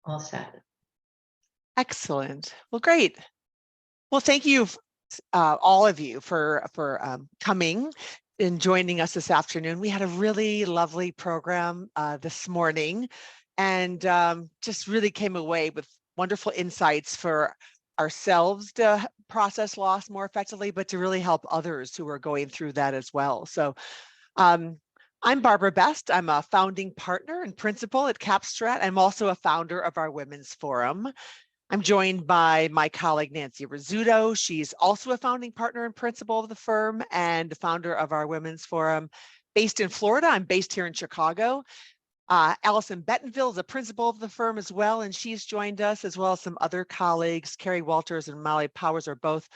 all set. Excellent. Well, great. Well, thank you, all of you, for coming and joining us this afternoon. We had a really lovely program this morning, and just really came away with wonderful insights for ourselves to process loss more effectively, but to really help others who are going through that as well. So I'm Barbara Best. I'm a founding partner and principal at STRAT. I'm also a founder of our Women's Forum. I'm joined by my colleague, Nancy Rizzuto. She's also a founding partner and principal of the firm and the founder of our Women's Forum based in Florida. I'm based here in Chicago. Allison Bettenville is a principal of the firm as well, and she's joined us, as well as some other colleagues. Carrie Walters and Molly Powers are both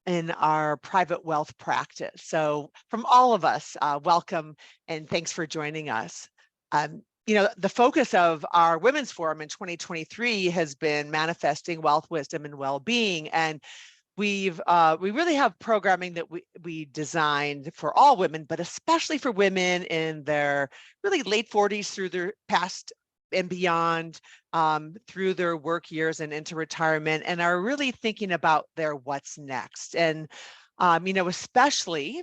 in our private wealth practice. So from all of us, welcome and thanks for joining us. You know, the focus of our Women's Forum in 2023 has been manifesting wealth, wisdom, and well-being. And we really have programming that we designed for all women, but especially for women in their really late 40s through their past and beyond, through their work years and into retirement, and are really thinking about their what's next. And you know, especially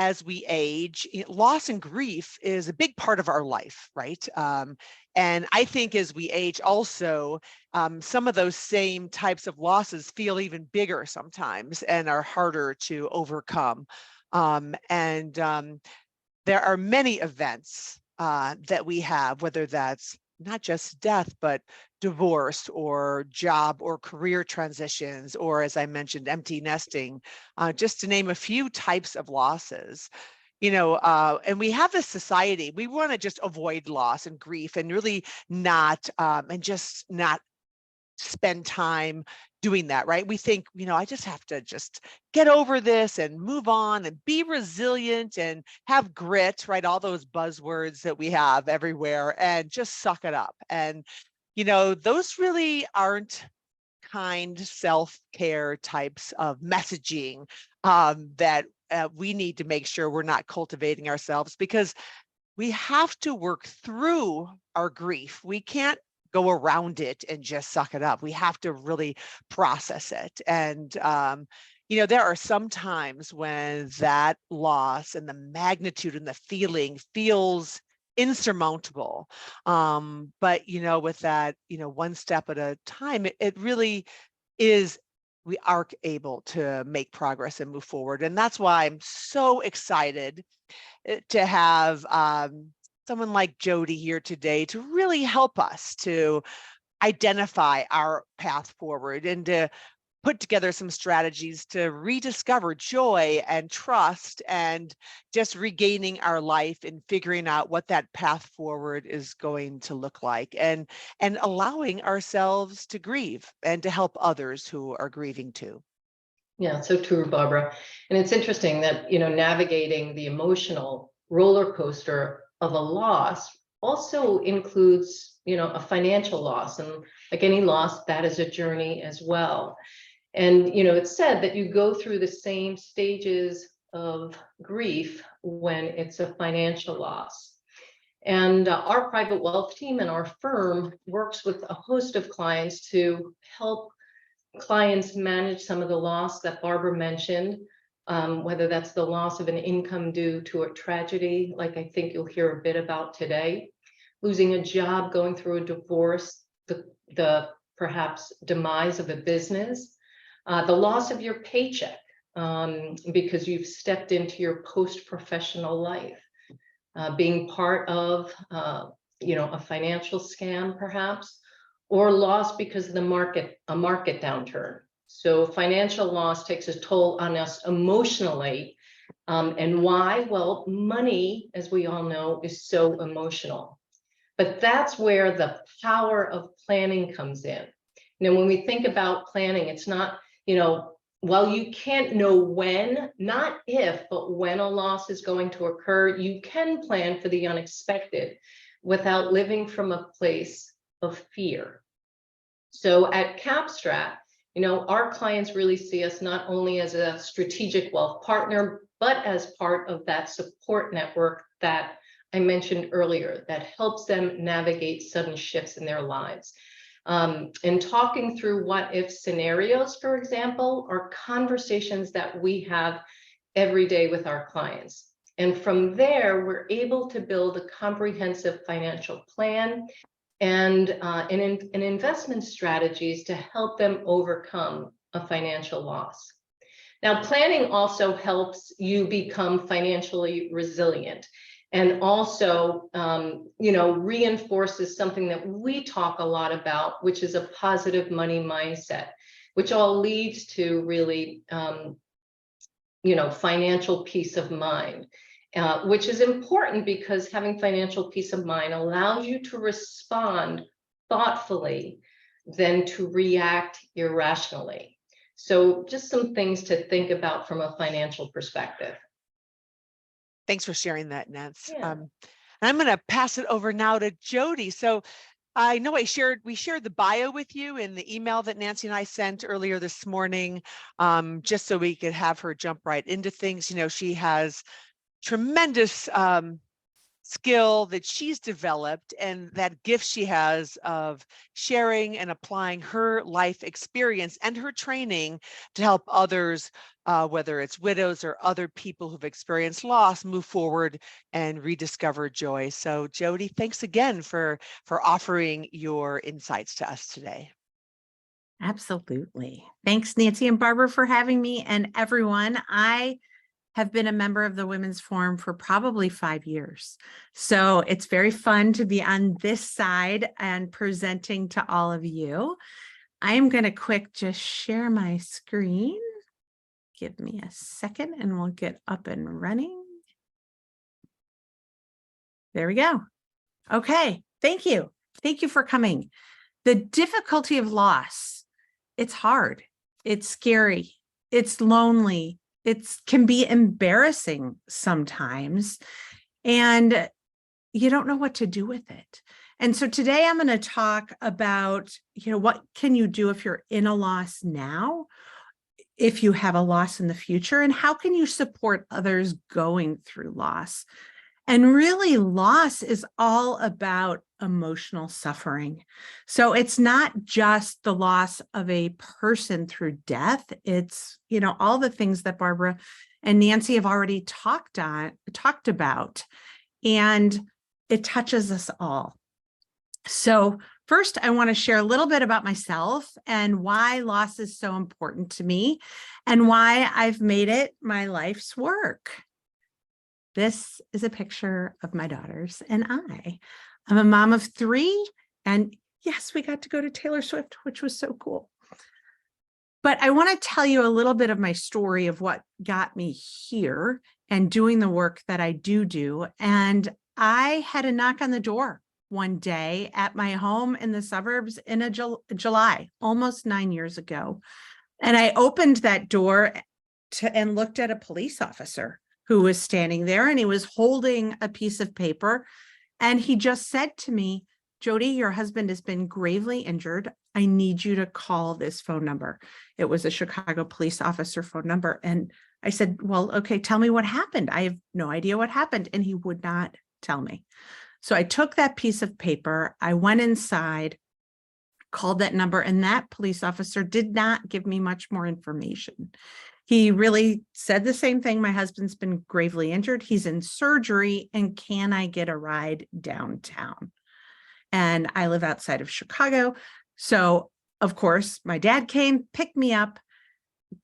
as we age, loss and grief is a big part of our life, right? And I think as we age also, some of those same types of losses feel even bigger sometimes and are harder to overcome. There are many events that we have, whether that's not just death, but divorce or job or career transitions, or as I mentioned, empty nesting, just to name a few types of losses. You know, and we have this society, we want to just avoid loss and grief and really not, and just not spend time doing that, right? We think, you know, I just have to just get over this and move on and be resilient and have grit, right? All those buzzwords that we have everywhere, and just suck it up. And, you know, those really aren't kind self-care types of messaging that we need to make sure we're not cultivating ourselves, because we have to work through our grief. We can't go around it and just suck it up. We have to really process it. And, you know, there are some times when that loss and the magnitude and the feeling feels insurmountable. But, you know, with that, you know, one step at a time, it really is, we are able to make progress and move forward. And that's why I'm so excited to have someone like Jody here today to really help us to identify our path forward and to put together some strategies to rediscover joy and trust and just regaining our life and figuring out what that path forward is going to look like, and allowing ourselves to grieve and to help others who are grieving too. Yeah, so true, Barbara. And it's interesting that, you know, navigating the emotional roller coaster of a loss also includes, you know, a financial loss. And like any loss, that is a journey as well. And, you know, it's said that you go through the same stages of grief when it's a financial loss. And our private wealth team and our firm works with a host of clients to help clients manage some of the loss that Barbara mentioned, whether that's the loss of an income due to a tragedy, like I think you'll hear a bit about today, losing a job, going through a divorce, the perhaps demise of a business, the loss of your paycheck because you've stepped into your post-professional life, being part of you know, a financial scam perhaps, or loss because of a market downturn. So financial loss takes a toll on us emotionally. And why? Well, money, as we all know, is so emotional. But that's where the power of planning comes in. You know, when we think about planning, it's not, you know, while you can't know when, not if, but when a loss is going to occur, you can plan for the unexpected without living from a place of fear. So at STRAT, you know, our clients really see us not only as a strategic wealth partner, but as part of that support network that I mentioned earlier that helps them navigate sudden shifts in their lives. And talking through what if scenarios, for example, are conversations that we have every day with our clients. And from there, we're able to build a comprehensive financial plan and investment strategies to help them overcome a financial loss. Now, planning also helps you become financially resilient, and also, reinforces something that we talk a lot about, which is a positive money mindset, which all leads to really, financial peace of mind. Which is important because having financial peace of mind allows you to respond thoughtfully than to react irrationally. So just some things to think about from a financial perspective. Thanks for sharing that, Nance. Yeah. And I'm going to pass it over now to Jody. So I know we shared the bio with you in the email that Nancy and I sent earlier this morning, just so we could have her jump right into things. She has tremendous skill that she's developed, and that gift she has of sharing and applying her life experience and her training to help others, whether it's widows or other people who've experienced loss, move forward and rediscover joy. So Jody, thanks again for offering your insights to us today. Absolutely. Thanks, Nancy and Barbara, for having me. And everyone, I have been a member of the Women's Forum for probably 5 years. So it's very fun to be on this side and presenting to all of you. I'm going to just share my screen. Give me a second and we'll get up and running. There we go. Okay. Thank you. Thank you for coming. The difficulty of loss. It's hard. It's scary. It's lonely. It can be embarrassing sometimes, and you don't know what to do with it. And so today I'm going to talk about, what can you do if you're in a loss now, if you have a loss in the future, and how can you support others going through loss? And really, loss is all about emotional suffering. So it's not just the loss of a person through death. It's, all the things that Barbara and Nancy have already talked about, and it touches us all. So first, I want to share a little bit about myself and why loss is so important to me and why I've made it my life's work. This is a picture of my daughters and I. I'm a mom of 3, and yes, we got to go to Taylor Swift, which was so cool. But I want to tell you a little bit of my story of what got me here and doing the work that I do. And I had a knock on the door one day at my home in the suburbs in July, almost 9 years ago. And I opened that door and looked at a police officer who was standing there, and he was holding a piece of paper. And he just said to me, "Jody, your husband has been gravely injured. I need you to call this phone number." It was a Chicago police officer phone number. And I said, "Well, okay, tell me what happened. I have no idea what happened." And he would not tell me. So I took that piece of paper, I went inside, called that number, and that police officer did not give me much more information. He really said the same thing. "My husband's been gravely injured. He's in surgery, and can I get a ride downtown?" And I live outside of Chicago. So, of course, my dad came, picked me up,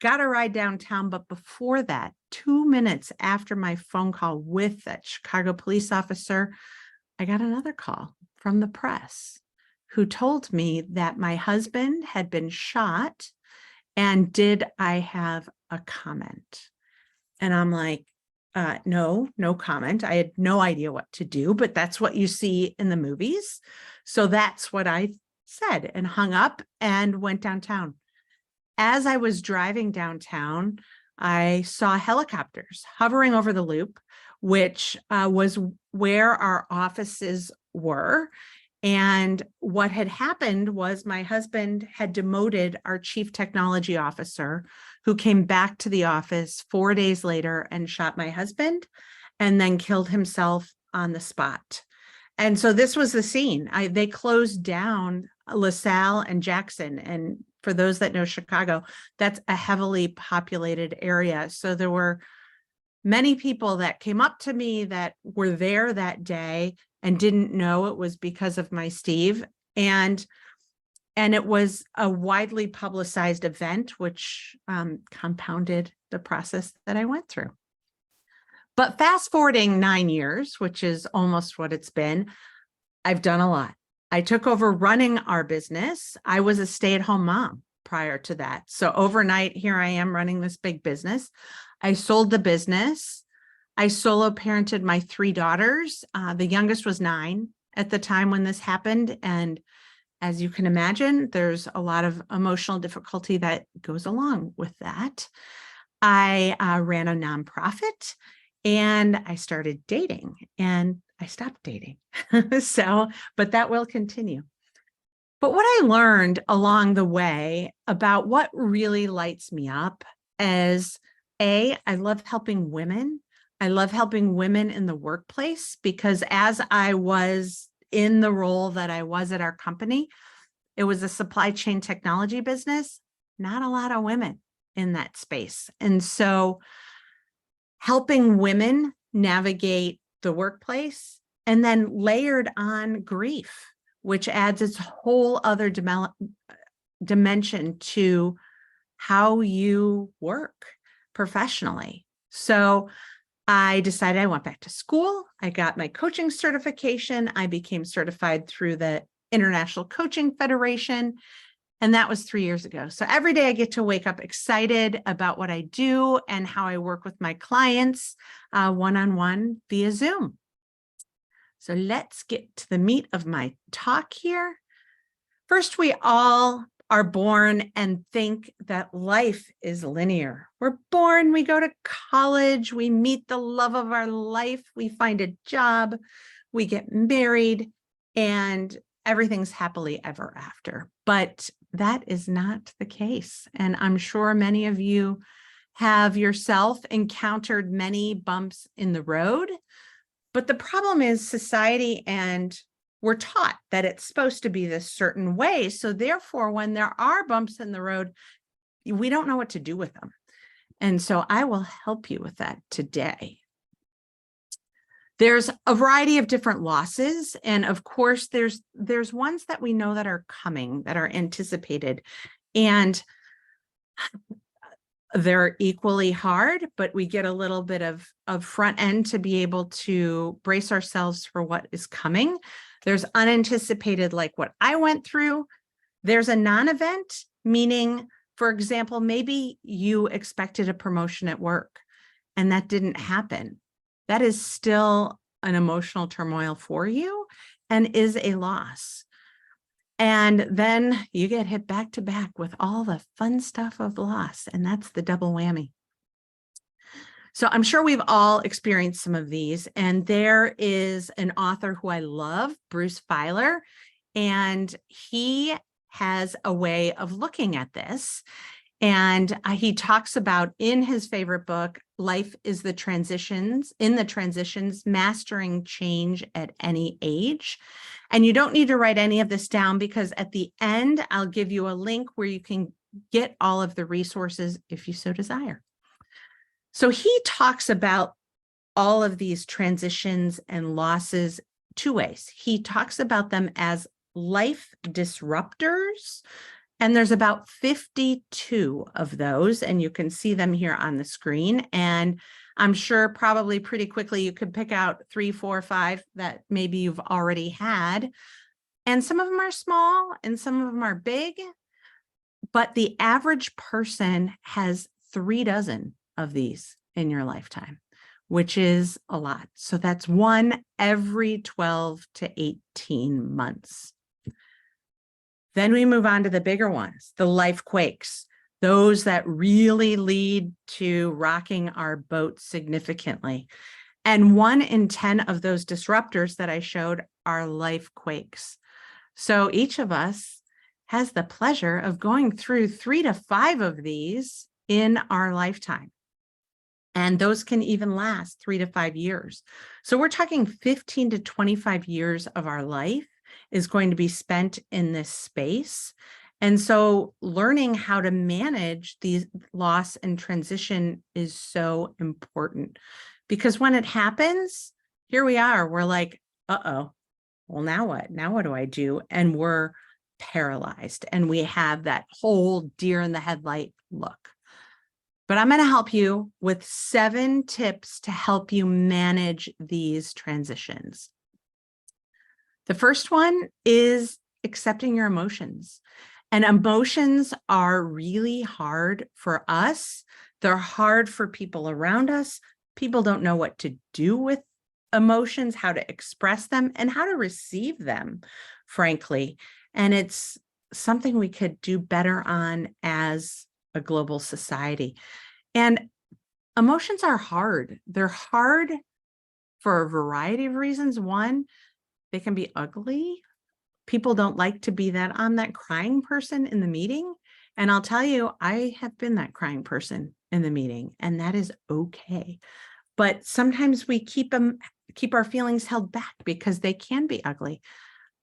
got a ride downtown. But before that, 2 minutes after my phone call with that Chicago police officer, I got another call from the press who told me that my husband had been shot, and did I have a comment? And I'm like, no comment. I had no idea what to do, but that's what you see in the movies. So that's what I said, and hung up and went downtown. As I was driving downtown, I saw helicopters hovering over the loop, which was where our offices were. And what had happened was my husband had demoted our chief technology officer, who came back to the office 4 days later and shot my husband, and then killed himself on the spot. And so this was the scene. They closed down LaSalle and Jackson. And for those that know Chicago, that's a heavily populated area. So there were many people that came up to me that were there that day and didn't know it was because of my Steve. And it was a widely publicized event, which compounded the process that I went through. But fast forwarding 9 years, which is almost what it's been, I've done a lot. I took over running our business. I was a stay-at-home mom prior to that. So overnight, here I am running this big business. I sold the business. I solo parented my 3 daughters. The youngest was 9 at the time when this happened. And as you can imagine, there's a lot of emotional difficulty that goes along with that. I ran a nonprofit and I started dating, and I stopped dating. But that will continue. But what I learned along the way about what really lights me up is I love helping women. I love helping women in the workplace, because as I was in the role that I was at our company, it was a supply chain technology business, not a lot of women in that space. And so helping women navigate the workplace, and then layered on grief, which adds its whole other dimension to how you work professionally. So I decided I went back to school. I got my coaching certification. I became certified through the International Coaching Federation. And that was 3 years ago. So every day I get to wake up excited about what I do and how I work with my clients one-on-one via Zoom. So let's get to the meat of my talk here. First, we all are born and think that life is linear. We're born, we go to college, we meet the love of our life, we find a job, we get married, and everything's happily ever after. But that is not the case. And I'm sure many of you have yourself encountered many bumps in the road. But the problem is society, and we're taught that it's supposed to be this certain way. So therefore, when there are bumps in the road, we don't know what to do with them. And so I will help you with that today. There's a variety of different losses. And of course, there's ones that we know that are coming, that are anticipated. And they're equally hard, but we get a little bit of front end to be able to brace ourselves for what is coming. There's unanticipated, like what I went through. There's a non-event, meaning, for example, maybe you expected a promotion at work and that didn't happen. That is still an emotional turmoil for you and is a loss. And then you get hit back to back with all the fun stuff of loss, and that's the double whammy. So I'm sure we've all experienced some of these, and there is an author who I love, Bruce Feiler, and he has a way of looking at this. And he talks about in his favorite book, Life is the Transitions, Mastering Change at Any Age. And you don't need to write any of this down, because at the end, I'll give you a link where you can get all of the resources if you so desire. So he talks about all of these transitions and losses 2 ways. He talks about them as life disruptors, and there's about 52 of those, and you can see them here on the screen. And I'm sure probably pretty quickly you could pick out 3, 4, 5 that maybe you've already had. And some of them are small and some of them are big, but the average person has 3 dozen of these in your lifetime, which is a lot. So that's 1 every 12 to 18 months. Then we move on to the bigger ones, the life quakes, those that really lead to rocking our boat significantly. And 1 in 10 of those disruptors that I showed are life quakes. So each of us has the pleasure of going through 3 to 5 of these in our lifetime. And those can even last 3 to 5 years. So we're talking 15 to 25 years of our life is going to be spent in this space. And so learning how to manage these loss and transition is so important, because when it happens, here we are, we're like, uh-oh, well, now what? Now what do I do? And we're paralyzed, and we have that whole deer in the headlight look. But I'm going to help you with 7 tips to help you manage these transitions. The first one is accepting your emotions. And emotions are really hard for us. They're hard for people around us. People don't know what to do with emotions, how to express them, and how to receive them, frankly. And it's something we could do better on as a global society. And emotions are hard. They're hard for a variety of reasons. One, they can be ugly. People don't like to be that crying person in the meeting. And I'll tell you, I have been that crying person in the meeting, and that is okay. But sometimes we keep our feelings held back because they can be ugly.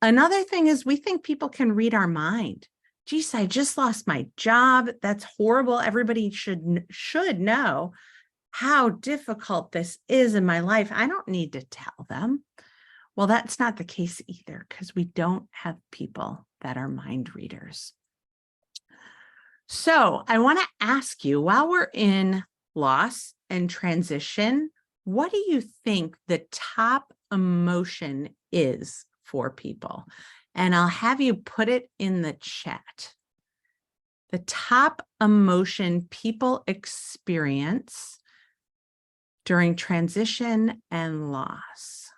Another thing is we think people can read our mind. Geez, I just lost my job. That's horrible. Everybody should know how difficult this is in my life. I don't need to tell them. Well, that's not the case either, because we don't have people that are mind readers. So I want to ask you, while we're in loss and transition, what do you think the top emotion is for people? And I'll have you put it in the chat. The top emotion people experience during transition and loss: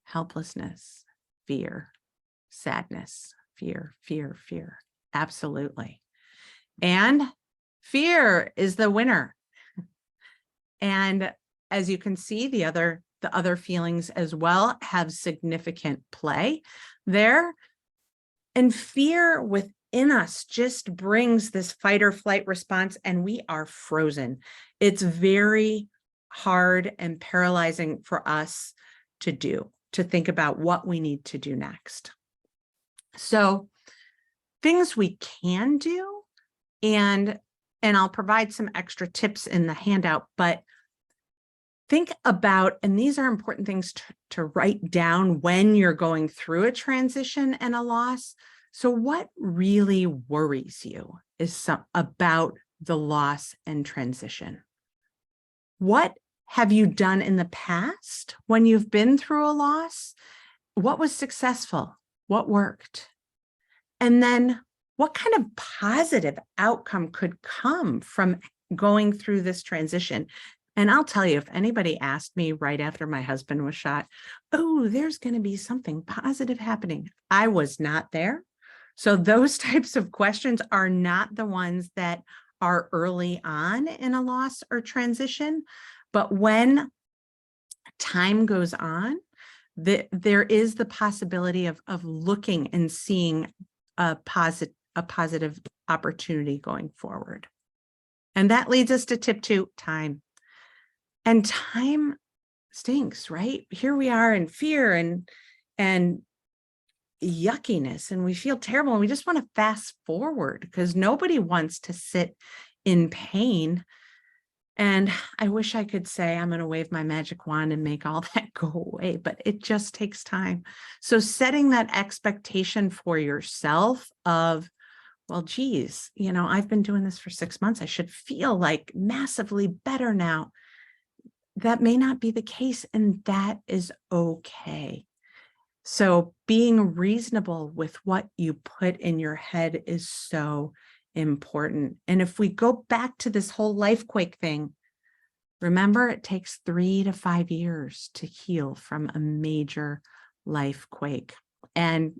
helplessness, fear, sadness, fear, fear, fear. Absolutely. And fear is the winner. And as you can see, the other feelings as well have significant play there. And fear within us just brings this fight or flight response, and we are frozen. It's very hard and paralyzing for us to think about what we need to do next. So things we can do, and I'll provide some extra tips in the handout, but think about, and these are important things to write down when you're going through a transition and a loss. So what really worries you is about the loss and transition? What have you done in the past when you've been through a loss? What was successful? What worked? And then what kind of positive outcome could come from going through this transition? And I'll tell you, if anybody asked me right after my husband was shot, oh, there's going to be something positive happening, I was not there. So those types of questions are not the ones that are early on in a loss or transition. But when time goes on, there is the possibility of looking and seeing a positive opportunity going forward. And that leads us to tip 2, time. And time stinks, right? Here we are in fear and yuckiness, and we feel terrible, and we just want to fast forward because nobody wants to sit in pain. And I wish I could say I'm going to wave my magic wand and make all that go away, but it just takes time. So setting that expectation for yourself of, well, geez, I've been doing this for 6 months. I should feel like massively better now. That may not be the case, and that is okay. So being reasonable with what you put in your head is so important. And if we go back to this whole lifequake thing, remember, it takes 3 to 5 years to heal from a major lifequake. And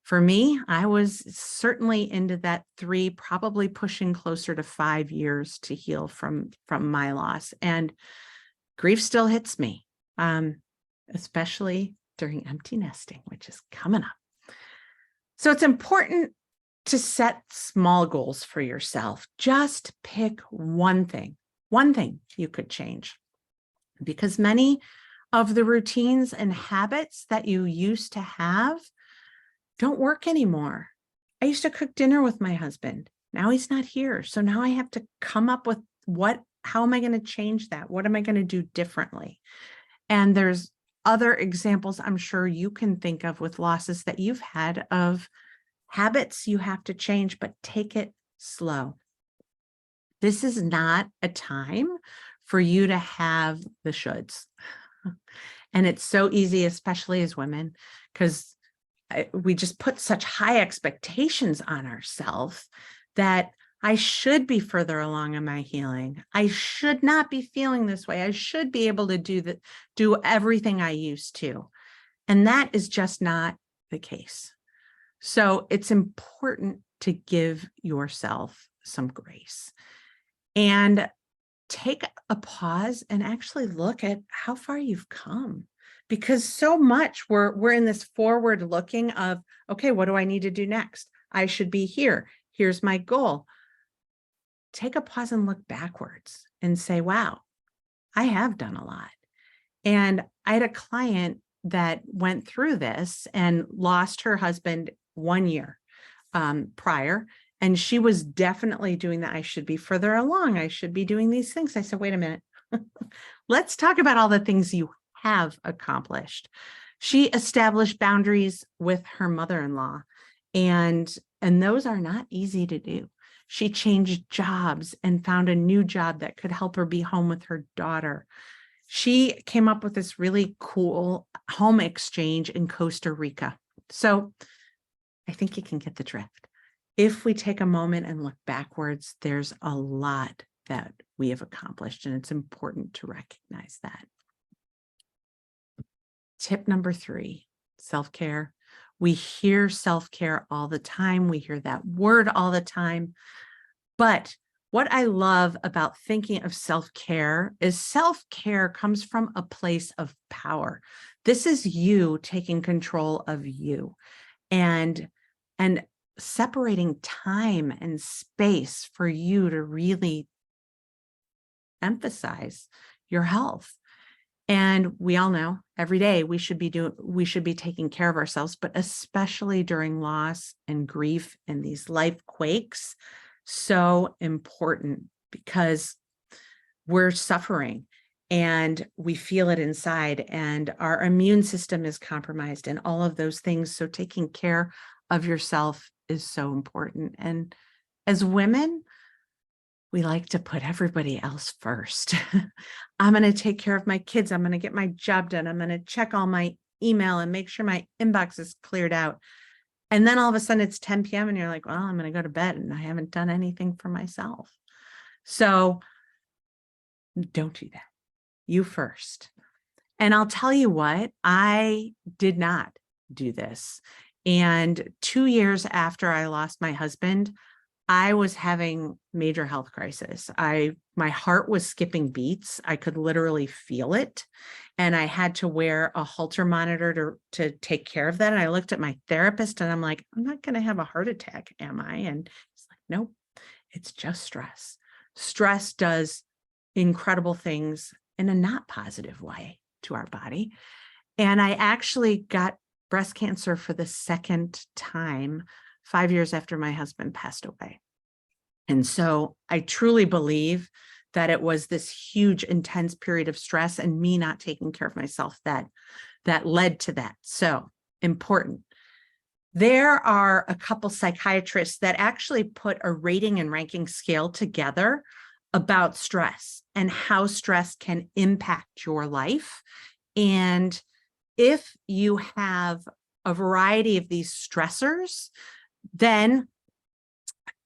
for me, I was certainly into that 3, probably pushing closer to 5 years to heal from my loss. And grief still hits me, especially during empty nesting, which is coming up. So it's important to set small goals for yourself. Just pick one thing. one thing you could change, because many of the routines and habits that you used to have don't work anymore. I used to cook dinner with my husband. Now he's not here. So now I have to come up with how am I going to change that? What am I going to do differently? And there's other examples I'm sure you can think of with losses that you've had of habits you have to change, but take it slow. This is not a time for you to have the shoulds. And it's so easy, especially as women, because we just put such high expectations on ourselves that I should be further along in my healing. I should not be feeling this way. I should be able to do everything I used to. And that is just not the case. So it's important to give yourself some grace and take a pause and actually look at how far you've come. Because so much we're in this forward looking of, okay, what do I need to do next? I should be here. Here's my goal. Take a pause and look backwards and say, wow, I have done a lot. And I had a client that went through this and lost her husband 1 year prior. And she was definitely doing that. I should be further along. I should be doing these things. I said, wait a minute. Let's talk about all the things you have accomplished. She established boundaries with her mother-in-law, and those are not easy to do. She changed jobs and found a new job that could help her be home with her daughter. She came up with this really cool home exchange in Costa Rica. So I think you can get the drift. If we take a moment and look backwards, there's a lot that we have accomplished, and it's important to recognize that. Tip number 3, self-care. We hear self-care all the time. We hear that word all the time. But what I love about thinking of self-care is self-care comes from a place of power. This is you taking control of you and separating time and space for you to really emphasize your health. And we all know every day we should be taking care of ourselves, but especially during loss and grief and these life quakes, so important, because we're suffering and we feel it inside and our immune system is compromised and all of those things. So taking care of yourself is so important. And as women, we like to put everybody else first. I'm going to take care of my kids. I'm going to get my job done. I'm going to check all my email and make sure my inbox is cleared out. And then all of a sudden it's 10 p.m. and you're like, well, I'm going to go to bed and I haven't done anything for myself. So don't do that. You first. And I'll tell you what, I did not do this. And 2 years after I lost my husband, I was having major health crisis. My heart was skipping beats. I could literally feel it. And I had to wear a Holter monitor to take care of that. And I looked at my therapist and I'm like, I'm not going to have a heart attack, am I? And he's like, nope, it's just stress. Stress does incredible things in a not positive way to our body. And I actually got breast cancer for the second time 5 years after my husband passed away. And so I truly believe that it was this huge, intense period of stress and me not taking care of myself that led to that. So important. There are a couple psychiatrists that actually put a rating and ranking scale together about stress and how stress can impact your life. And if you have a variety of these stressors, then,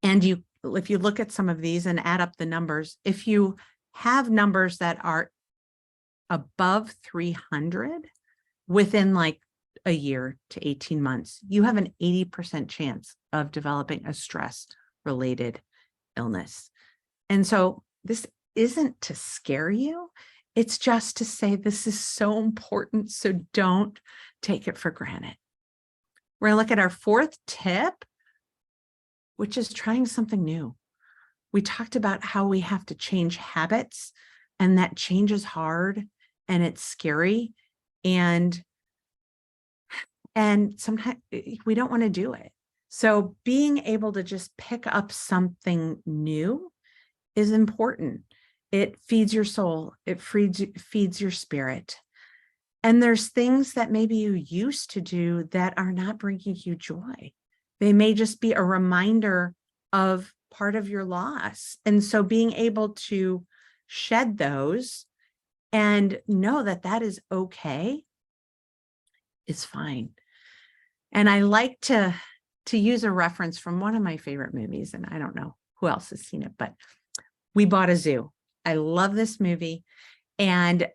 if you look at some of these and add up the numbers, if you have numbers that are above 300 within like a year to 18 months, you have an 80% chance of developing a stress-related illness. And so this isn't to scare you. It's just to say this is so important. So don't take it for granted. We're going to look at our 4th tip, which is trying something new. We talked about how we have to change habits, and that change is hard and it's scary. And sometimes we don't want to do it. So being able to just pick up something new is important. It feeds your soul. It feeds your spirit. And there's things that maybe you used to do that are not bringing you joy. They may just be a reminder of part of your loss. And so being able to shed those and know that that is okay is fine. And I like to use a reference from one of my favorite movies, and I don't know who else has seen it, but We Bought a Zoo. I love this movie. And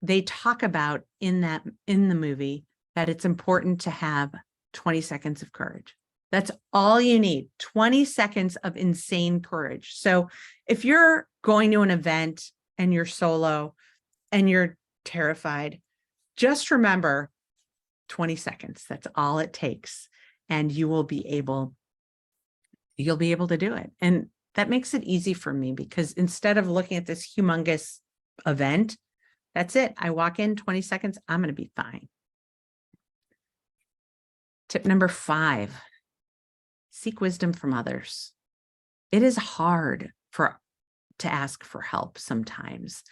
they talk about in the movie that it's important to have 20 seconds of courage. That's all you need, 20 seconds of insane courage. So if you're going to an event and you're solo and you're terrified, just remember 20 seconds. That's all it takes. And you'll be able to do it. And that makes it easy for me, because instead of looking at this humongous event, that's it. I walk in 20 seconds, I'm going to be fine. Tip number 5, seek wisdom from others. It is hard to ask for help sometimes.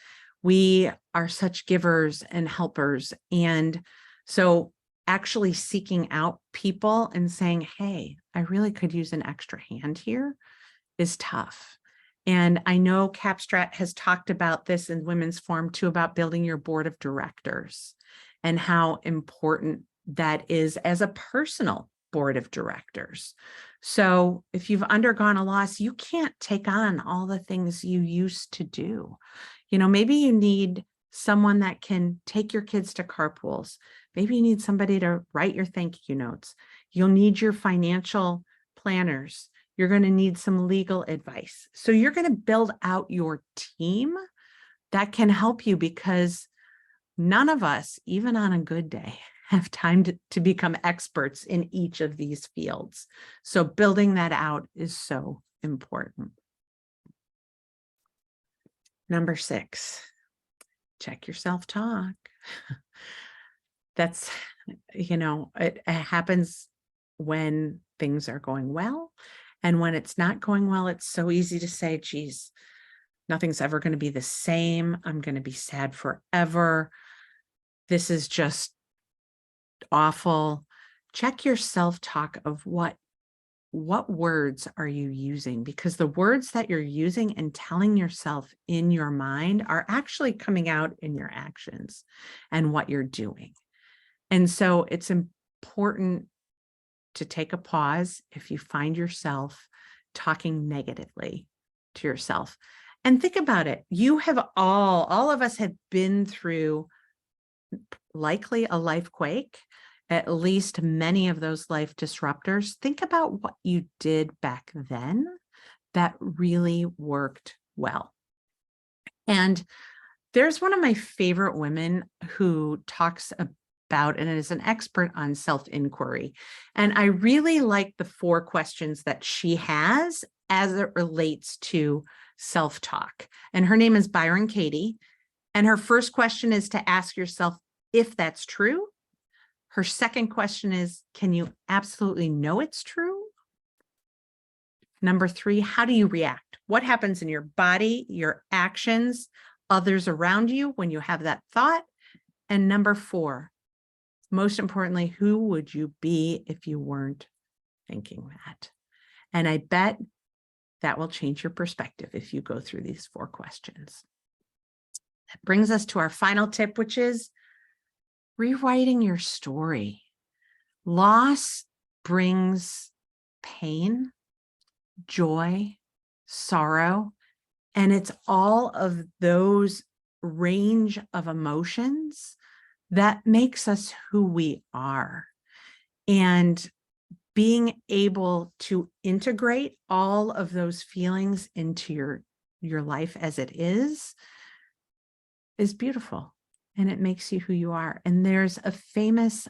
We are such givers and helpers. And so actually seeking out people and saying, hey, I really could use an extra hand here is tough. And I know STRAT has talked about this in Women's Forum too, about building your board of directors and how important that is as a personal board of directors. So if you've undergone a loss, you can't take on all the things you used to do. You know, maybe you need someone that can take your kids to carpools. Maybe you need somebody to write your thank you notes. You'll need your financial planners. You're going to need some legal advice. So you're going to build out your team that can help you, because none of us, even on a good day, have time to become experts in each of these fields. So building that out is so important. Number 6, check your self-talk. That's, it happens when things are going well. And when it's not going well, it's so easy to say, geez, nothing's ever going to be the same. I'm going to be sad forever. This is just awful. Check your self-talk of what words are you using? Because the words that you're using and telling yourself in your mind are actually coming out in your actions and what you're doing. And so it's important to take a pause if you find yourself talking negatively to yourself, and think about it. You have all of us have been through likely a life quake, at least many of those life disruptors. Think about what you did back then that really worked well. And there's one of my favorite women who talks about and is an expert on self-inquiry. And I really like the 4 questions that she has as it relates to self-talk. And her name is Byron Katie. And her first question is to ask yourself if that's true. Her second question is, can you absolutely know it's true? Number 3, how do you react? What happens in your body, your actions, others around you when you have that thought? And number 4, most importantly, who would you be if you weren't thinking that? And I bet that will change your perspective if you go through these 4 questions. That brings us to our final tip, which is rewriting your story. Loss brings pain, joy, sorrow, and it's all of those range of emotions that makes us who we are. And being able to integrate all of those feelings into your life as it is beautiful. And it makes you who you are. And there's a famous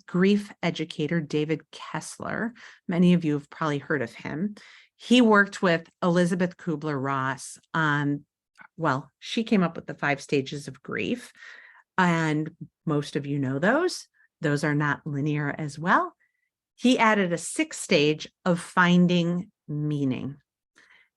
grief educator, David Kessler. Many of you have probably heard of him. He worked with Elizabeth Kubler-Ross on, well, she came up with the 5 stages of grief. And most of you know those. Those are not linear as well. He added a 6th stage of finding meaning.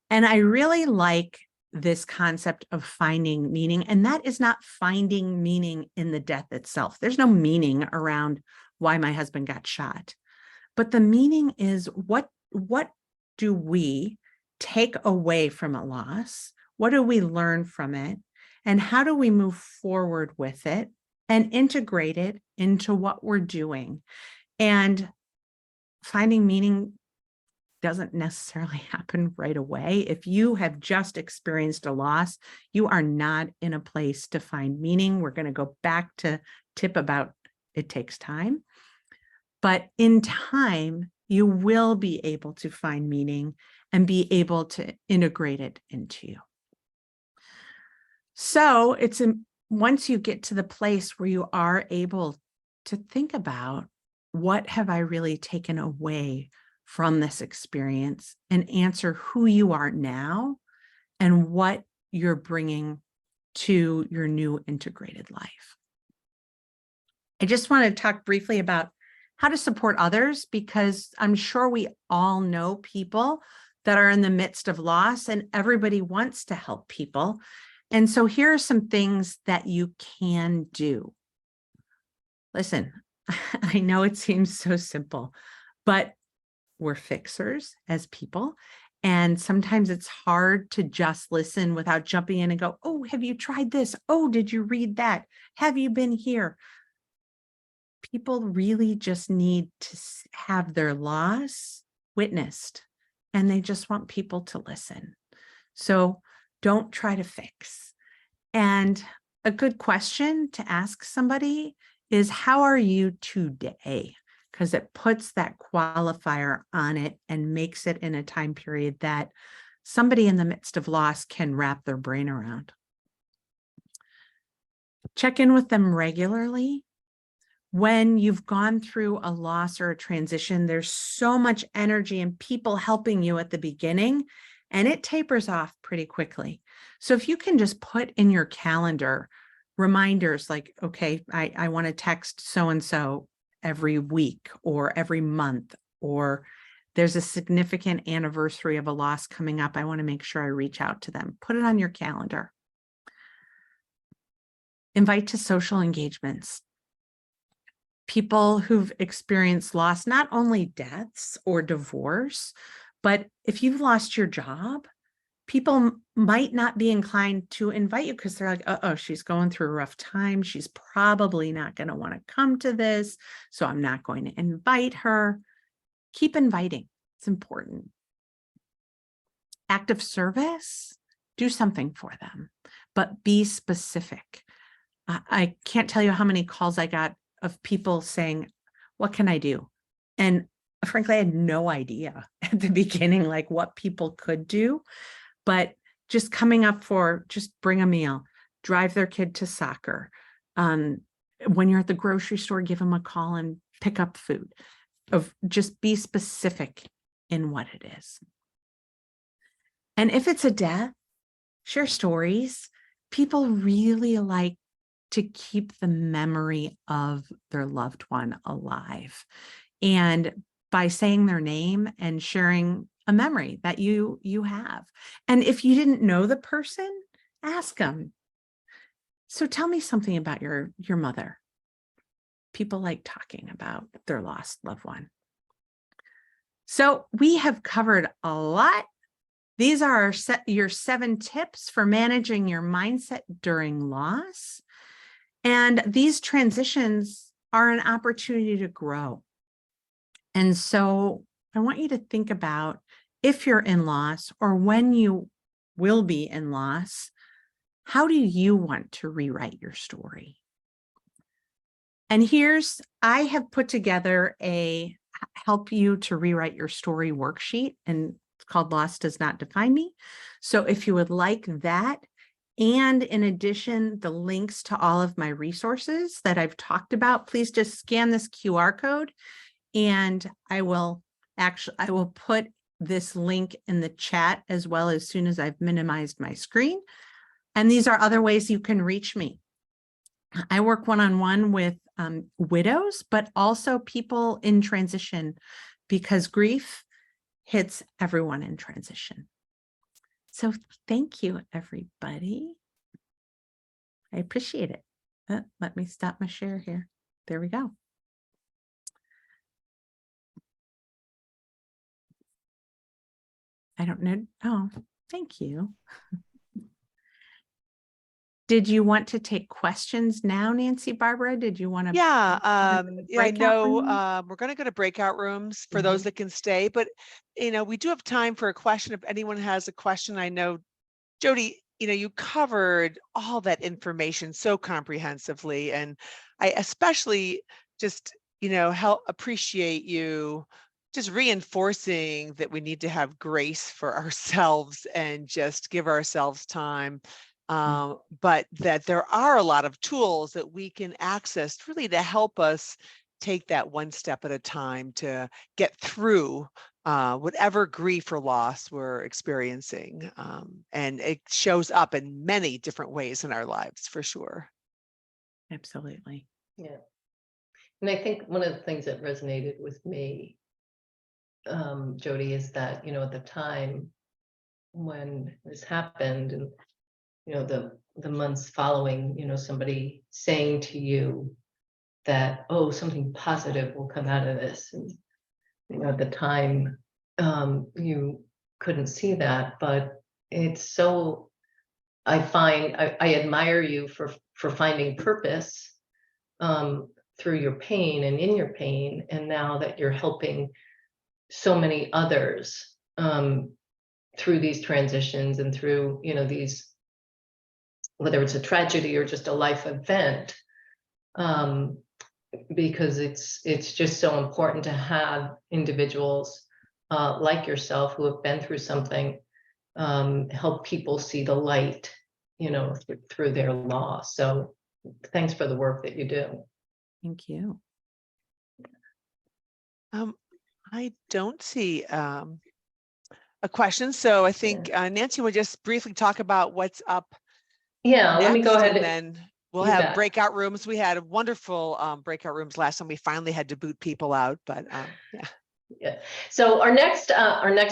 And I really like this concept of finding meaning. And that is not finding meaning in the death itself. There's no meaning around why my husband got shot. But the meaning is what do we take away from a loss? What do we learn from it? And how do we move forward with it and integrate it into what we're doing? And finding meaning doesn't necessarily happen right away. If you have just experienced a loss, you are not in a place to find meaning. We're going to go back to tip about it takes time. But in time, you will be able to find meaning and be able to integrate it into you. So it's once you get to the place where you are able to think about, what have I really taken away from this experience, and answer who you are now and what you're bringing to your new integrated life. I just want to talk briefly about how to support others, because I'm sure we all know people that are in the midst of loss, and everybody wants to help people. And so here are some things that you can do. Listen, I know it seems so simple, but we're fixers as people. And sometimes it's hard to just listen without jumping in and go, oh, have you tried this? Oh, did you read that? Have you been here? People really just need to have their loss witnessed, and they just want people to listen. So don't try to fix. And a good question to ask somebody is, how are you today? Because it puts that qualifier on it and makes it in a time period that somebody in the midst of loss can wrap their brain around. Check in with them regularly. When you've gone through a loss or a transition, there's so much energy and people helping you at the beginning, and it tapers off pretty quickly. So if you can just put in your calendar reminders like, okay, I want to text so-and-so every week or every month, or there's a significant anniversary of a loss coming up, I want to make sure I reach out to them. Put it on your calendar. Invite to social engagements. People who've experienced loss, not only deaths or divorce, but if you've lost your job, people might not be inclined to invite you because they're like, oh, she's going through a rough time. She's probably not going to want to come to this, so I'm not going to invite her. Keep inviting. It's important. Active service, do something for them, but be specific. I can't tell you how many calls I got of people saying, what can I do? And frankly, I had no idea at the beginning, like what people could do. But just coming up for, just bring a meal, drive their kid to soccer. When you're at the grocery store, give them a call and pick up food. Just be specific in what it is. And if it's a death, share stories. People really like to keep the memory of their loved one alive. And by saying their name and sharing a memory that you have. And if you didn't know the person, ask them. So tell me something about your mother. People like talking about their lost loved one. So we have covered a lot. These are your 7 tips for managing your mindset during loss. And these transitions are an opportunity to grow. And so I want you to think about, if you're in loss or when you will be in loss, how do you want to rewrite your story? And I have put together a help you to rewrite your story worksheet, and it's called Loss Does Not Define Me. So if you would like that, and in addition, the links to all of my resources that I've talked about, please just scan this QR code, and I will put this link in the chat as well as soon as I've minimized my screen. And these are other ways you can reach me. I work one-on-one with widows, but also people in transition, because grief hits everyone in transition. So thank you, everybody. I appreciate it. Let me stop my share here. There we go. I don't know. Oh, thank you. Did you want to take questions now, Nancy, Barbara? Did you want to? Yeah, yeah, I know room? we're going to go to breakout rooms for those that can stay, but we do have time for a question if anyone has a question. I know, Jody, you covered all that information so comprehensively, and I especially just, help appreciate you just reinforcing that we need to have grace for ourselves and just give ourselves time. But that there are a lot of tools that we can access really to help us take that one step at a time to get through whatever grief or loss we're experiencing. And it shows up in many different ways in our lives, for sure. Absolutely. Yeah. And I think one of the things that resonated with me, Jody, is that, at the time when this happened, and the months following, somebody saying to you that, oh, something positive will come out of this. And, at the time, you couldn't see that, but it's so, I admire you for finding purpose through your pain and in your pain. And now that you're helping so many others through these transitions and through, these, whether it's a tragedy or just a life event, because it's just so important to have individuals like yourself who have been through something help people see the light, through their loss. So thanks for the work that you do. Thank you. I don't see a question, so I think Nancy would just briefly talk about what's up. Yeah, let me go ahead. And then we'll have breakout rooms. We had wonderful breakout rooms last time. We finally had to boot people out, but yeah. Yeah. So our next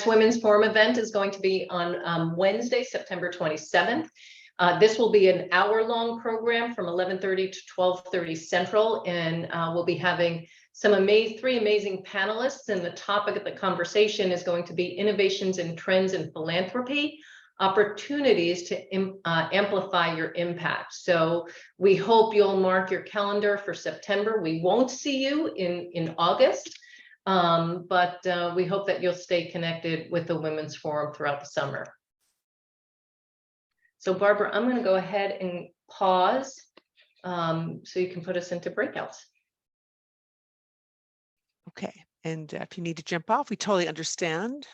Women's Forum event is going to be on Wednesday, September 27th. This will be an hour-long program from 11:30 to 12:30 Central, and we'll be having three amazing panelists, and the topic of the conversation is going to be innovations and trends in philanthropy, opportunities to amplify your impact. So we hope you'll mark your calendar for September. We won't see you in August, but we hope that you'll stay connected with the Women's Forum throughout the summer. So Barbara, I'm going to go ahead and pause so you can put us into breakouts. Okay, and if you need to jump off, we totally understand.